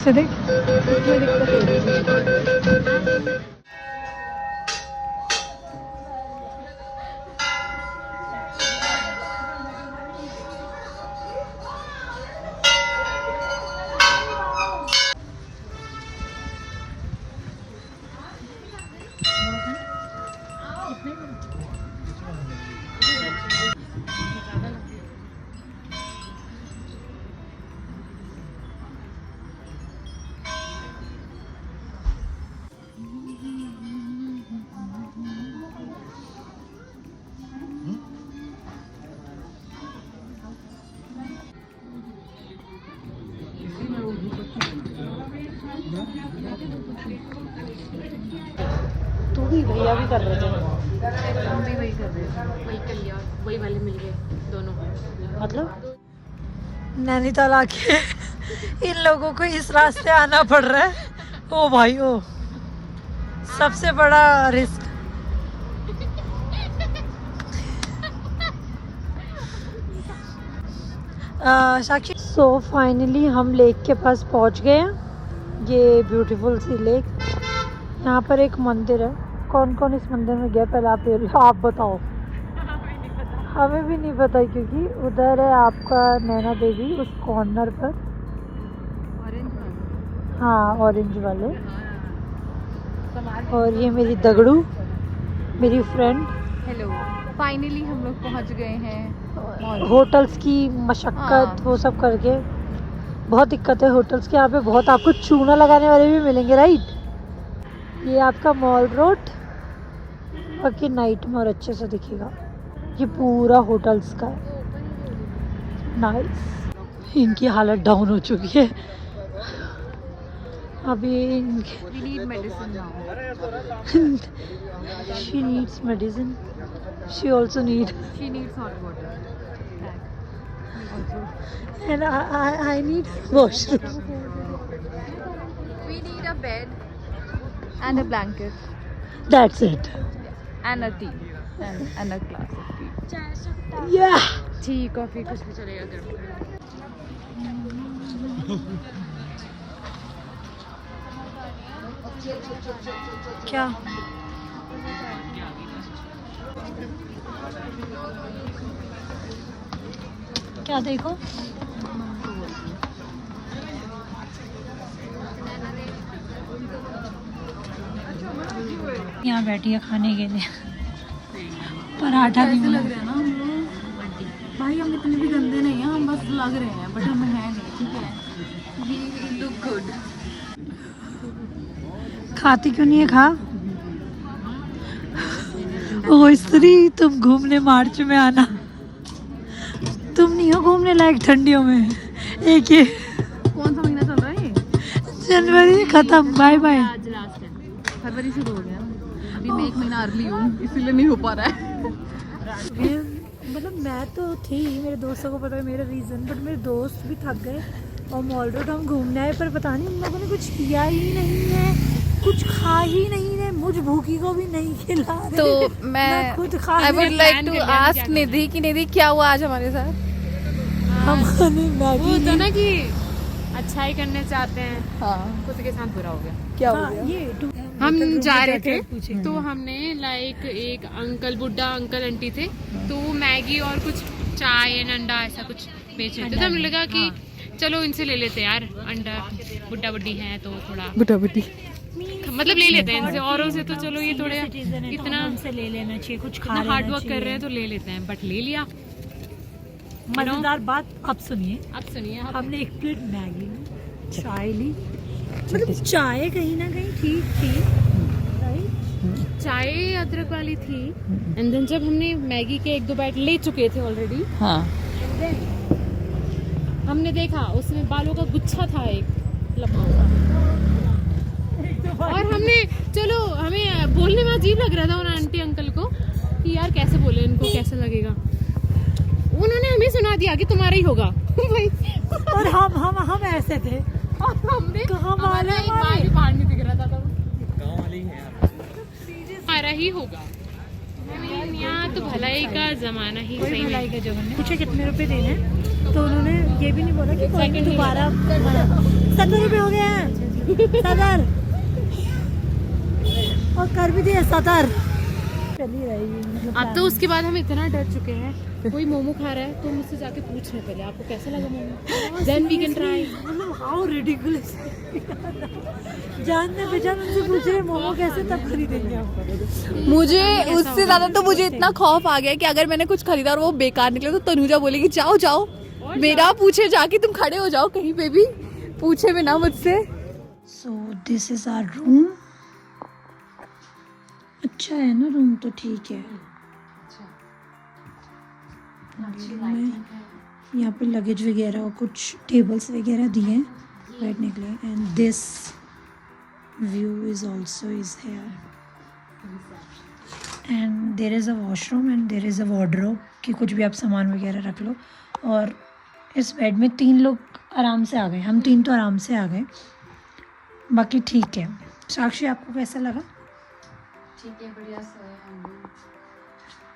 तू भी भैया भी कर रहे थे, हम भी वही कर रहे थे, वही कर लिया, वही वाले मिल गए दोनों। मतलब नैनीताल आके इन लोगों को इस रास्ते आना पड़ रहा है। ओ भाई ओ, सबसे बड़ा रिस्क। साक्षी, सो फाइनली हम लेक के पास पहुंच गए हैं। ये ब्यूटीफुल सी लेक, यहाँ पर एक मंदिर है। कौन कौन इस मंदिर में गया पहले आप बताओ। हमें भी नहीं पता क्योंकि उधर है आपका नैना देवी उस कॉर्नर पर। हाँ ऑरेंज वाले। और ये मेरी दगड़ू, मेरी फ्रेंड। हेलो, फाइनली हम लोग पहुंच गए हैं। होटल्स की मशक्कत वो सब करके बहुत दिक्कत है होटल्स के यहाँ पे। बहुत आपको चूना लगाने वाले भी मिलेंगे, राइट। ये आपका मॉल रोड, बाकी नाइट में और अच्छे से दिखेगा। ये पूरा होटल्स का है। नाइस। इनकी हालत डाउन हो चुकी है अभी। We need medicine now. She needs medicine. She also needs. She needs hot water. And I need washroom. We need a bed and a blanket That's it. and a tea and a glass of tea. Yeah. Tea coffee कुछ भी चलेगा गर्म। क्या क्या देखो, यहाँ बैठी है खाने के लिए। पराठा भी लग रहा है ना हम लोग। भाई हम इतने भी गंदे नहीं हैं, हम बस लग रहे हैं बट हमें है नहीं, ठीक है। We look good. खाती क्यों नहीं है? खा। ओ स्त्री, तुम घूमने मार्च में आना। तुम नहीं हो घूमने लायक ठंडियों में। एक ये कौन सा महीना चल रहा है ये? जनवरी खत्म, बाय बाय। आज लास्ट है, फरवरी शुरू हो गया। अभी मैं एक महीना अर्ली हूँ इसीलिए नहीं हो पा रहा है। मतलब मैं तो थी, मेरे दोस्तों को पता है मेरा रीज़न, बट मेरे दोस्त भी थक गए और मॉल रोड हम घूमने आए, पर पता नहीं उन लोगों ने कुछ किया ही नहीं है, कुछ खा ही नहीं है। मुझ भूखी को भी नहीं खिला रहे। तो मैं खुद खा I would like to ask Nidhi कि निधि क्या हुआ आज हमारे साथ? हमने मैगी वो होता ना कि अच्छा ही करने चाहते हैं, हाँ, खुद के साथ बुरा हो गया। क्या हो हाँ, गया? ये हम जा रहे थे पूछे। तो हमने लाइक एक अंकल, बुड्ढा अंकल आंटी थे, तो वो मैगी और कुछ चाय एंड अंडा ऐसा कुछ बेच रहे थे। तो हमें लगा कि चलो इनसे ले लेते हैं यार, अंडा बुड्ढा बुड्ढी है तो थोड़ा बुटा बुटी मतलब ले लेते हैं इनसे। औरों से तो चलो ये थोड़े इतना से ले लेना चाहिए, कुछ खा इतना हार्ड वर्क कर रहे हैं तो ले लेते हैं, बट ले लिया। मजेदार बात अब सुनिए। अब सुनिए आप। हमने एक प्लेट मैगी ली, चाय ली। मतलब चाय कहीं ना कहीं ठीक थी, राइट। चाय अदरक वाली थी। एंड देन जब हमने मैगी के एक दो बाइट ले चुके थे ऑलरेडी, हाँ, हमने देखा उसमें बालों का गुच्छा था एक लपा हुआ। और हमने चलो, हमें बोलने में अजीब लग रहा था उन आंटी अंकल को कि यार कैसे बोले, इनको कैसे लगेगा। उन्होंने हमें सुना दिया कि तुम्हारा ही होगा भाई। और हम ऐसे थे। और हमने कहाँ वाले हमारा एक हमारे? बाल भी बाहर नहीं दिख रहा था तब। हमारा ही होगा। यहाँ तो भलाई का जमाना ही सही है। पूछे कितने रुपए देने हैं? तो उन्होंने ये भी नहीं बोला कि कोई भी दोबारा 70 रुपये हो गए हैं 70 और कर भी दिए 70 चल ही रही मतलब अब तो उसके बाद हम इतना डर चुके हैं, कोई मोमो खा रहा है तो मुझसे जाके पूछ रहे पहले आपको कैसा लगा momo, then we can try. मतलब हाउ रिडिकुलस जानने पहचान उनसे पूछ रहे मोमो कैसे, तब खरीदेंगे हम। मुझे उससे ज्यादा तो मुझे इतना खौफ आ गया कि अगर मैंने कुछ खरीदा और वो बेकार निकले तो तनुजा बोलेगी जाओ जाओ, मेरा पूछे जाके तुम खड़े हो जाओ कहीं पे भी, पूछे बिना मुझसे। So this is our room. अच्छा है ना रूम, तो ठीक है। यहाँ पे लगेज वगैरह और कुछ टेबल्स वगैरह दिए हैं बैठने के लिए, and this view is also is here, and there is a washroom and there is a wardrobe कि कुछ भी आप सामान वगैरह रख लो। और इस बेड में 3 लोग आराम से आ गए, हम 3 तो आराम से आ गए, बाकी ठीक है। साक्षी आपको कैसा लगा? ठीक है, बढ़िया सोए हम लोग,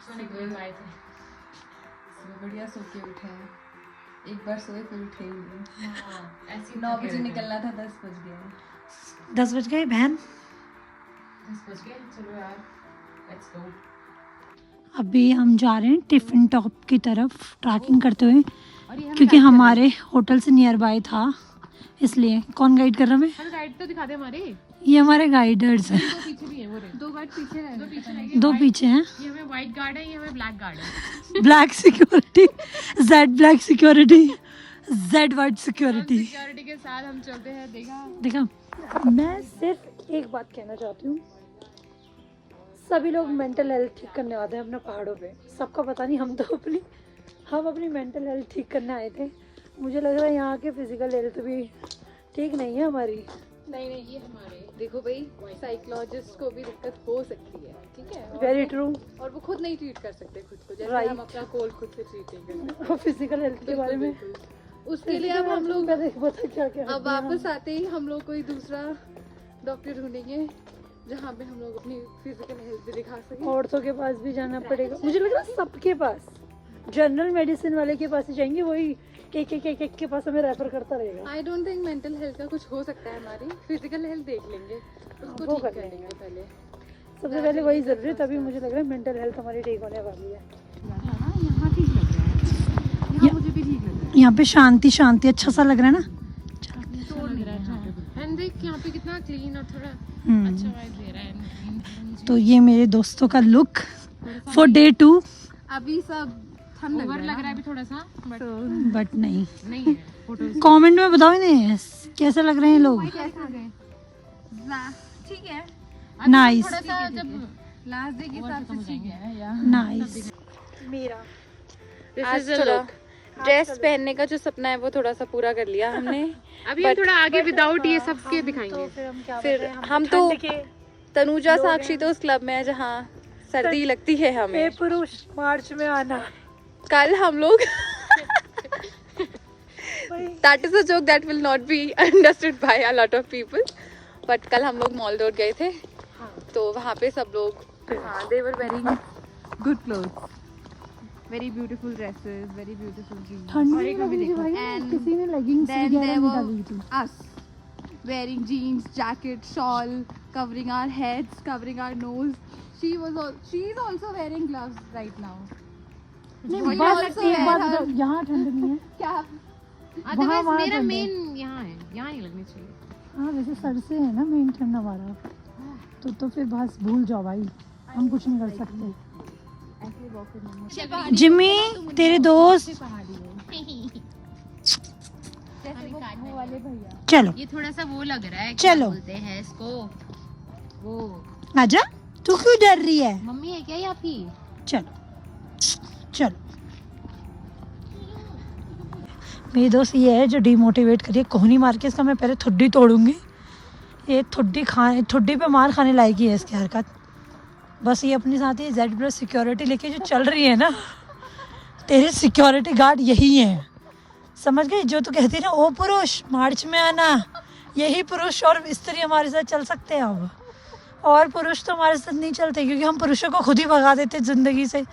सोने के लिए आए थे, बढ़िया सो के उठे हैं। एक बार सोए फिर उठे ही नहीं। ऐसे 9 बजे निकलना था, 10 बज गए। 10 बज गए बहन। 10 बज गए, चलो यार लेट्स गो। अभी हम जा रहे हैं टिफिन टॉप की तरफ ट्रैकिंग करते हुए, क्योंकि हमारे होटल से नियर बाय था, इसलिए। कौन गाइड कर रहा है? हम गाइड तो दिखा दे हमारे, ये हमारे गाइडर्स हैं। दो पीछे भी है वो रहे, 2 गार्ड पीछे रहे, 2 पीछे रह गए, 2 पीछे हैं। ये हमें व्हाइट गार्ड है, ये हमें ब्लैक गार्ड है। Black security, Z black security, Z white security. Security के साथ हम चलते हैं। देखा, मैं सिर्फ एक बात कहना चाहती हूँ, सभी लोग मेंटल हेल्थ ठीक करने आते हैं अपने पहाड़ों पे, सबका पता नहीं, हम अपनी मेंटल हेल्थ ठीक करने आए थे। मुझे लग रहा है यहाँ के फिजिकल हेल्थ भी ठीक नहीं है हमारी। नहीं ये हमारे देखो भाई, साइकोलॉजिस्ट को भी दिक्कत हो सकती है, ठीक है, वेरी ट्रू। और वो खुद नहीं ट्रीट कर सकते खुद को, जैसे Right. हम अपना कोल्ड खुद से ट्रीट नहीं कर सकते। फिजिकल हेल्थ के बारे में उसके लिए अब हम लोग पता क्या अब वापस आते ही हम लोग कोई दूसरा डॉक्टर ढूंढेंगे जहाँ पे हम लोग अपनी फिजिकल हेल्थ भी दिखा सकें। औरतों के पास भी जाना पड़ेगा, मुझे लग रहा है सबके पास, जनरल मेडिसिन वाले के पास ही जाएंगे, वही एक के पास हमें रेफर करता रहेगा। I don't think mental health का कुछ हो सकता है, हमारी फिजिकल हेल्थ देख लेंगे, उसको वो ठीक कर कर लेंगे। लेंगे पहले। सबसे पहले वही जरूरी है, तभी मुझे लग रहा है मेंटल हेल्थ हमारी ठीक होने वाली है। यहाँ ठीक लग रहा है, यहाँ मुझे भी ठीक लग रहा है। यहाँ पे शांति अच्छा सा लग रहा है ना। एंड देख यहाँ पे कितना क्लीन और थोड़ा अच्छा वाइब दे रहा है। तो ये मेरे दोस्तों का लुक फॉर डे 2। अभी सब ठंड ओवर लग रहा है अभी थोड़ा सा, बट नहीं है फोटो। कमेंट में बताओ इन्हें कैसे लग रहे हैं लोग। ठीक है, नाइस थोड़ा सा जब लास्ट डे के हिसाब से ठीक है यार। नाइस। मेरा आज चलो ड्रेस पहनने का जो सपना है वो थोड़ा सा पूरा कर लिया हमने। अभी हम थोड़ा आगे विदाउट ये सब के दिखाएंगे। फिर हम तो तनुजा साक्षी तो उस क्लब में है जहाँ सर्दी लगती है हमें। पुरुष मार्च में आना। कल हम लोग that is a joke that will not be understood by a lot of people, but कल हम लोग मॉल रोड गए थे, तो वहाँ पे सब लोग they were wearing good clothes, very beautiful dresses, very beautiful jeans. ठंड में लगी भाई, And किसी ने लेगिंग्स then वगैरह there were निकाली थी। us wearing jeans, jacket, shawl, covering our heads, covering our nose. She is also wearing gloves right now. नहीं, We बस also एक wear बात her बताओ, यहाँ ठंड नहीं है। क्या? अदरवाइज वहाँ मेरा ठंड है। मेन यहाँ है, यहाँ नहीं लगनी चाहिए। हाँ वैसे सर से है ना मेन ठंड हमारा, तो फिर बस भूल जाओ भाई, हम कुछ नहीं कर सकते। जिम्मी तेरे दोस्त चलो ये थोड़ा सा वो लग रहा है, चलो। बोलते हैं इसको, वो आजा, तू क्यों डर रही है? मम्मी है क्या या फिर? चलो मेरी दोस्त ये है जो डिमोटिवेट करिए, कोहनी मार के इसका मैं पहले ठुड्डी तोड़ूंगी। ये ठुड्डी पे मार खाने लायक ही है इसकी हरकत। बस ये अपने साथ ही जेड प्लस सिक्योरिटी लेके जो चल रही है ना, तेरे सिक्योरिटी गार्ड यही हैं, समझ गई? जो तू कहती है ना ओ पुरुष मार्च में आना, यही पुरुष और स्त्री हमारे साथ चल सकते हैं अब, और पुरुष तो हमारे साथ नहीं चलते, क्योंकि हम पुरुषों को खुद ही भगा देते ज़िंदगी से।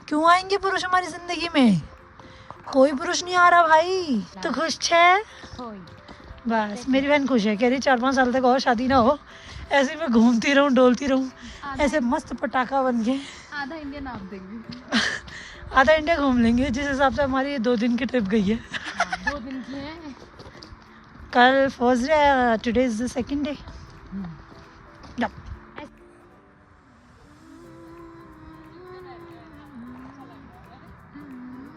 क्यों आएंगे पुरुष हमारी ज़िंदगी में? कोई पुरुष नहीं आ रहा भाई, तो खुश है? बस मेरी बहन खुश है, कह रही 4-5 साल तक और शादी ना हो, ऐसे मैं घूमती रहूं डोलती रहूं, ऐसे मस्त पटाखा बन के आधा इंडिया नाप देंगे। आधा इंडिया घूम लेंगे, जिस हिसाब से हमारी ये 2 दिन की ट्रिप गई है। 2 दिन की है। कल first day, today is the second day.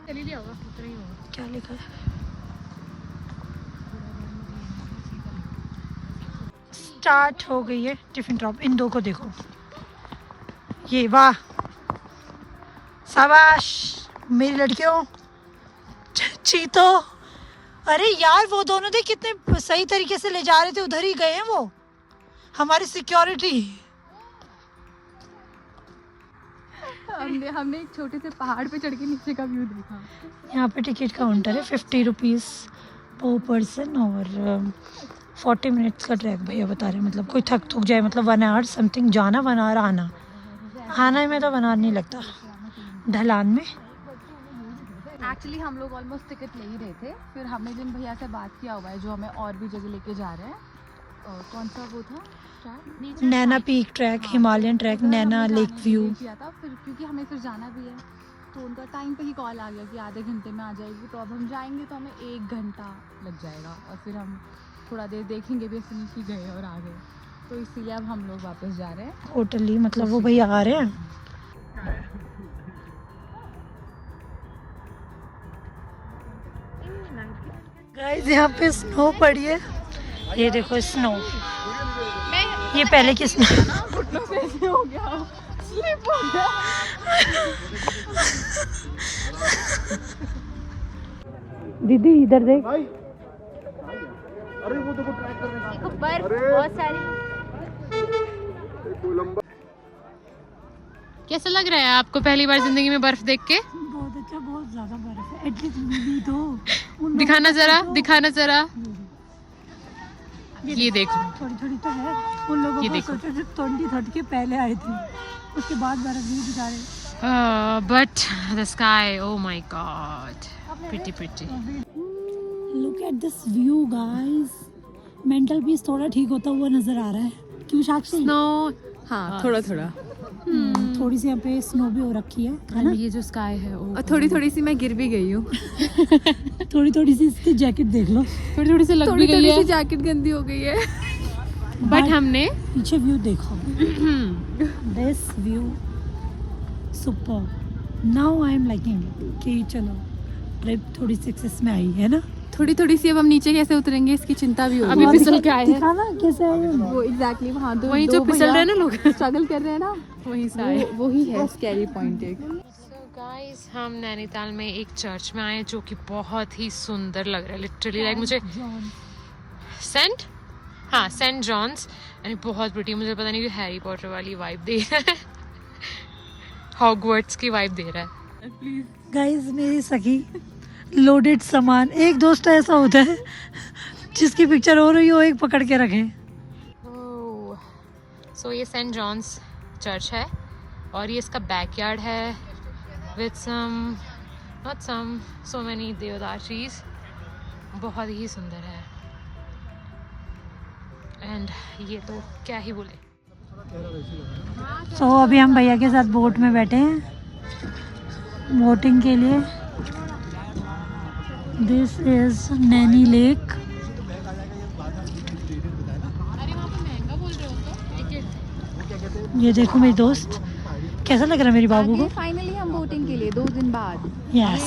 चली लिया होगा, उतना ही होगा। क्या लिखा है? स्टार्ट हो गई है टिफिन ड्रॉप। इन 2 को देखो, ये वाह शाबाश मेरी लड़कियों, चीतो। अरे यार वो दोनों थे कितने सही तरीके से ले जा रहे थे, उधर ही गए हैं वो, हमारी सिक्योरिटी। हमने एक छोटे से पहाड़ पे चढ़ के नीचे का व्यू देखा। यहाँ पे टिकट काउंटर है, 50 रुपीज़ पर पर्सन और 40 मिनट्स का ट्रैक भैया बता रहे हैं। मतलब कोई थक जाए, मतलब 1 आवर समथिंग जाना, 1 आवर आना। आना में तो 1 आवर नहीं लगता, ढलान में। एक्चुअली हम लोग ऑलमोस्ट टिकट ले ही रहे थे, फिर हमने जिन भैया से बात किया हुआ है जो हमें और भी जगह लेके जा रहे हैं। कौन सा वो था ट्रैक? नैना पीक ट्रैक, हिमालयन ट्रैक, नैना लेक व्यू किया था। फिर क्योंकि हमें फिर जाना भी है, तो उनका टाइम पे ही कॉल आ गया कि आधे घंटे में आ जाएगी, तो अब हम जाएंगे तो हमें 1 घंटा लग जाएगा, और फिर हम थोड़ा देर देखेंगे भी, फिनिश ही गए और आ गए, तो इसीलिए अब हम लोग वापस जा रहे हैं। टोटली मतलब वो भैया आ रहे हैं। गाइस यहाँ पे स्नो पड़ी है, ये देखो स्नो। ये पहले की स्नो हो गया, स्लिप हो गया। दीदी इधर देख, अरे वो देखो ट्रैक कर रहे हैं। बर्फ बहुत सारी। कैसा लग रहा है आपको पहली बार जिंदगी में बर्फ देख के? बहुत अच्छा, बहुत ज्यादा बर्फ है। एटलीस्ट मिली तो दिखाना जरा। ये देखो, थोड़ी थोड़ी तो है। उन लोगों ये को देखो। सोचो जो 20-30 के पहले आए थे, उसके बाद बर्फ नहीं दिखा रहे। But the sky, oh my God, pretty. Look at this view guys, mental peace थोड़ा ठीक होता हुआ नजर आ रहा है। क्यों साक्षी? स्नो, हाँ थोड़ा। थोड़ी सी यहाँ पे स्नो भी हो रखी है ना? ये जो स्काई है, और थोड़ी सी मैं गिर भी गई हूँ। थोड़ी सी इसकी जैकेट देख लो, थोड़ी सी लग भी गई है, जैकेट गंदी हो गई है। बट हमने पीछे व्यू देखो। This view super. Now I am liking कि चलो ट्रिप थोड़ी सक्सेस में आई है ना। थोड़ी सी अब हम नीचे कैसे उतरेंगे इसकी चिंता भी होगी। अभी फिसल के आए हैं। दिखाना कैसे आए हैं। वो एग्जैक्टली वहाँ वहीं जो फिसल रहे हैं ना लोग, स्ट्रगल कर रहे हैं ना, वहीं से आए। वो ही है स्कैरी पॉइंट एक। So guys, हम नैनीताल में एक चर्च में आए जो कि बहुत ही सुंदर लग रहा है, लिटरली लाइक मुझे सेंट जॉन्स, एंड बहुत प्रिटी। मुझे पता नहीं कि हैरी पॉटर वाली वाइब दे रहा है, हॉगवर्ट्स की वाइब दे रहा है। गाइस मेरी सखी लोडेड सामान। एक दोस्त तो ऐसा होता है जिसकी पिक्चर हो रही हो एक पकड़ के रखे। सो ये सेंट जॉन्स चर्च है, और ये इसका बैकयार्ड है विद सो मेनी देवदार ट्रीज। बहुत ही सुंदर है, एंड ये तो क्या ही बोले। सो अभी हम भैया के साथ बोट में बैठे हैं बोटिंग के लिए। This is Naini lake. अरे वहाँ पे महंगा बोल रहे हो तो टिकट। ये देखो मेरी दोस्त, कैसा लग रहा है मेरी बाबू को? फाइनली हम बोटिंग के लिए 2 दिन बाद। यस।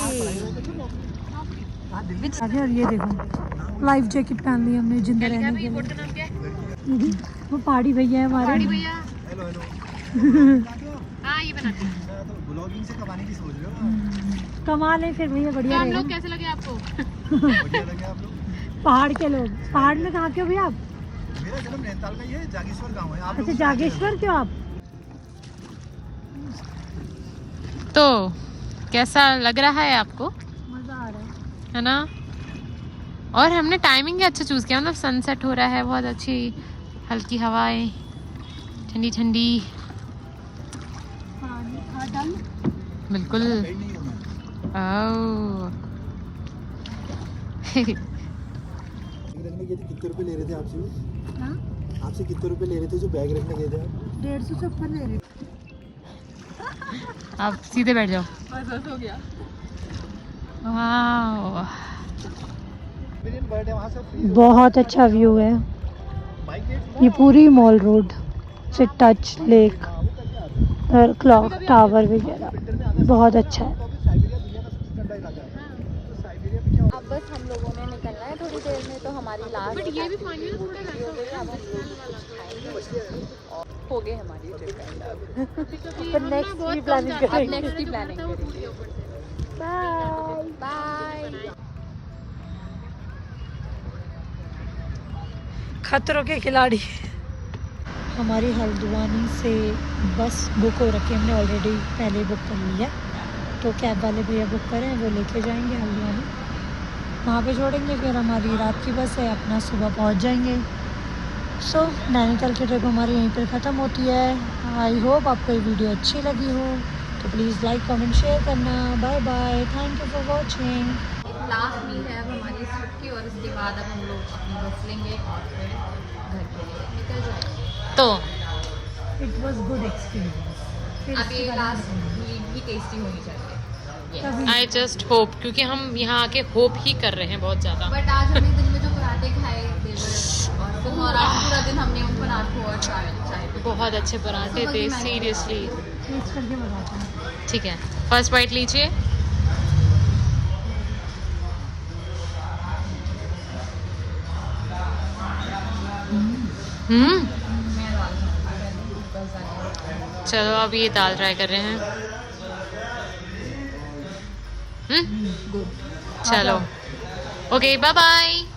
आगे और ये देखो लाइफ जैकेट पहन ली हमने जिंदा रहने के बोट लिए। का नाम क्या है? वो पहाड़ी भैया है हमारे। भैया। हाँ ये बनाते हैं। ब्लॉगिंग से कमाने की सोच रहे हो? कमा ले फिर भैया, तो बढ़िया हम रहेगा। लोग कैसे लगे आपको? बढ़िया लगे आप लोग? पहाड़ के लोग। पहाड़ में कहाँ के हो भैया आप? मेरा जन्म नैनीताल का ही है, जागेश्वर गांव है। आप अच्छा जागेश्वर क्यों आप? तो कैसा लग रहा है आपको? मजा आ रहा है ना? और हमने टाइमिंग ही अच्छा चूज किया, मतलब सनसेट हो रहा है, बहुत अच्छी हल्की हवाएं, ठंडी ठंडी। बिल्कुल। ओह रखने गए थे, कितने रुपए ले रहे थे आपसे? आपसे कितने रुपए ले रहे थे जो बैग रखने गए थे आप? 150 से ऊपर ले रहे। आप सीधे बैठ जाओ। बस हो गया। वाह, बर्थडे वहाँ से फ्री बहुत अच्छा व्यू है। बाइक ये पूरी मॉल रोड से टच लेक और क्लॉक टावर वगैरह बहुत अच्छा है। साइबेरिया दुनिया का सबसे ठंडा इलाका है। तो साइबेरिया में क्या अब बस हम लोगों ने निकलना है थोड़ी देर में, तो हमारी लास्ट बट ये भी पानी में थोड़ा वैसा हो गई हमारी ट्रिप का। पर नेक्स्ट की प्लानिंग अब करेंगे। नेक्स्ट की प्लानिंग करेंगे। Bye bye. खतरों के खिलाड़ी। हमारी हल्द्वानी से बस बुक हो रखी है, हमने ऑलरेडी पहले बुक कर लिया। तो कैब वाले भैया बुक करें, वो लेके जाएंगे हल्द्वानी, वहाँ पे छोड़ेंगे। फिर हमारी रात की बस है, अपना सुबह पहुँच जाएंगे। सो नैनीताल की ट्रिप हमारी यहीं पर ख़त्म होती है। आई होप आपको ये वीडियो अच्छी लगी हो, तो प्लीज़ लाइक कमेंट शेयर करना। Bye bye, thank you for watching. Last meal है अब हमारी इस ट्रिप की, और उसके बाद अब हम लोग अपनी बस लेंगे और फिर घर के लिए निकल जाएंगे। तो इट वॉज गुड एक्सपीरियंस। अब ये लास्ट मील भी टेस्टी होनी चाहिए। आई जस्ट होप, क्योंकि हम यहाँ आके होप ही कर रहे हैं बहुत ज़्यादा। बट आज हमने दिन में जो पराठे खाए और आज पूरा दिन हमने उन पराठों और चाय पी। बहुत अच्छे पराठे थे, सीरियसली। टेस्ट करके बताता हूँ। ठीक है, फर्स्ट बाइट लीजिए। चलो अब ये दाल ट्राई कर रहे हैं। चलो ओके, बाय बाय।